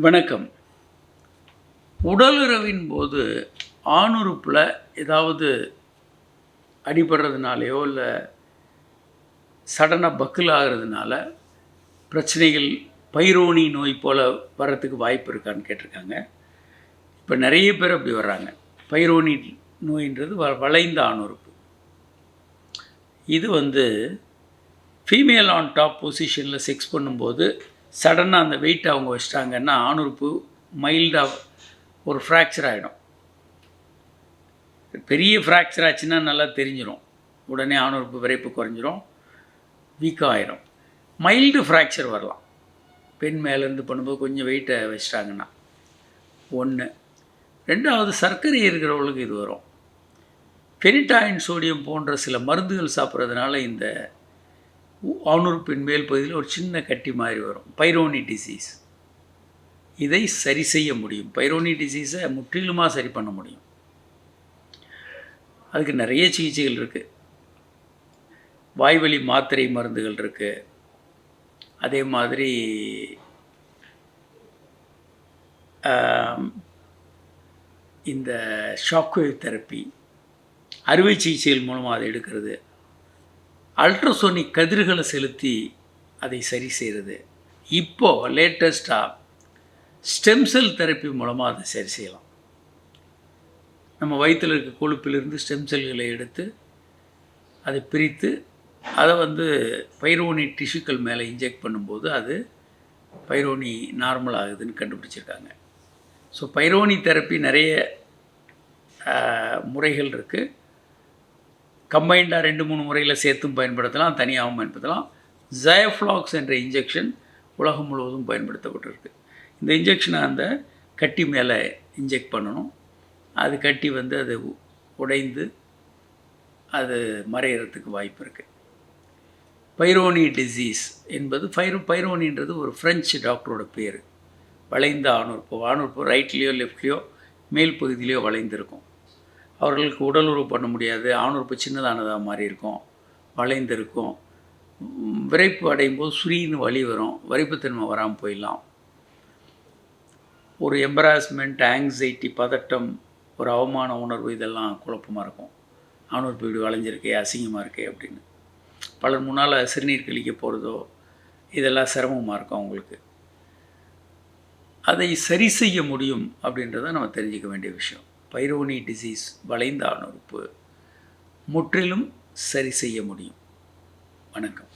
வணக்கம். உடலுறவின் போது ஆணுறுப்பில் ஏதாவது அடிபடுறதுனாலையோ இல்லை சடனாக பக்கில் ஆகிறதுனால பிரச்சனைகள் பைரோனி நோய் போல் வர்றதுக்கு வாய்ப்பு இருக்கான்னு கேட்டிருக்காங்க. இப்போ நிறைய பேர் அப்படி வர்றாங்க. பைரோனி நோயின்றது வளைந்த ஆணுறுப்பு. இது ஃபீமேல் ஆன் டாப் பொசிஷனில் செக்ஸ் பண்ணும்போது சடனாக அந்த வெயிட் அவங்க வச்சிட்டாங்கன்னா ஆணுறுப்பு மைல்டாக ஒரு ஃப்ராக்சர் ஆகிடும். பெரிய ஃப்ராக்சர் ஆச்சுன்னா நல்லா தெரிஞ்சிடும். உடனே ஆணுறுப்பு விரைப்பு குறைஞ்சிரும், வீக்காக ஆகிடும். மைல்டு ஃப்ராக்சர் வரலாம் பெண் மேலேருந்து பண்ணும்போது கொஞ்சம் வெயிட்டை வச்சிட்டாங்கன்னா. ஒன்று. ரெண்டாவது, சர்க்கரை இருக்கிறவங்களுக்கு இது வரும். ஃபெனிடாயின் சோடியம் போன்ற சில மருந்துகள் சாப்பிட்றதுனால இந்த ஆணுறுப்பின் மேல் பகுதியில் ஒரு சின்ன கட்டி மாதிரி வரும். பைரோனி டிசீஸ். இதை சரி செய்ய முடியும். பைரோனி டிசீஸை முற்றிலுமாக சரி பண்ண முடியும். அதுக்கு நிறைய சிகிச்சைகள் இருக்குது. வாய்வழி மாத்திரை மருந்துகள் இருக்குது. அதே மாதிரி இந்த ஷாக்வேவ் தெரப்பி, அறுவை சிகிச்சைகள் மூலமாக அதை எடுக்கிறது, அல்ட்ராசோனிக் கதிர்களை செலுத்தி அதை சரி செய்கிறது. இப்போது லேட்டஸ்ட்டாக ஸ்டெம் செல் தெரப்பி மூலமாக அதை சரி செய்யலாம். நம்ம வயிற்றில் இருக்க கொழுப்பிலிருந்து ஸ்டெம் செல்களை எடுத்து அதை பிரித்து அதை பைரோனி டிஷ்யூக்கள் மேலே இன்ஜெக்ட் பண்ணும்போது அது பைரோனி நார்மல் ஆகுதுன்னு கண்டுபிடிச்சிருக்காங்க. ஸோ பைரோனி தெரப்பி நிறைய முறைகள் இருக்குது. கம்பைண்டாக 2-3 முறையில் சேர்த்தும் பயன்படுத்தலாம், தனியாகவும் பயன்படுத்தலாம். ஜயஃப்ளாக்ஸ் என்ற இன்ஜெக்ஷன் உலகம் முழுவதும் பயன்படுத்தப்பட்டிருக்கு. இந்த இன்ஜெக்ஷனை அந்த கட்டி மேலே இன்ஜெக்ட் பண்ணணும். அது கட்டி அது உடைந்து அது மறையிறதுக்கு வாய்ப்பு இருக்குது. பைரோனி டிசீஸ் என்பது பைரோனின்றது ஒரு ஃப்ரெஞ்சு டாக்டரோட பேர். வளைந்த ஆணுறுப்பு ரைட்லேயோ லெஃப்ட்லேயோ மேல் பகுதியிலையோ வளைந்திருக்கும். அவர்களுக்கு உடலுறவு பண்ண முடியாது. ஆணுறுப்பு சின்னதானதாக மாதிரி இருக்கும், வளைந்திருக்கும். விரைப்பு அடையும் போது சுரின்னு வலி வரும், வரிப்புத்தன்மை வராமல் போயிடலாம். ஒரு எம்பராஸ்மெண்ட், ஆங்ஸைட்டி, பதட்டம், ஒரு அவமான உணர்வு, இதெல்லாம் குழப்பமாக இருக்கும். ஆணுறுப்பு இப்படி வளைஞ்சிருக்கே, அசிங்கமாக இருக்கே அப்படின்னு. பலர் முன்னால் சிறுநீர் கழிக்க போகிறதோ இதெல்லாம் சிரமமாக இருக்கும் அவங்களுக்கு. அதை சரி செய்ய முடியும் அப்படின்றத நம்ம தெரிஞ்சிக்க வேண்டிய விஷயம். பைரோனி டிசீஸ், வளைந்த ஆணுறுப்பு முற்றிலும் சரி செய்ய முடியும். வணக்கம்.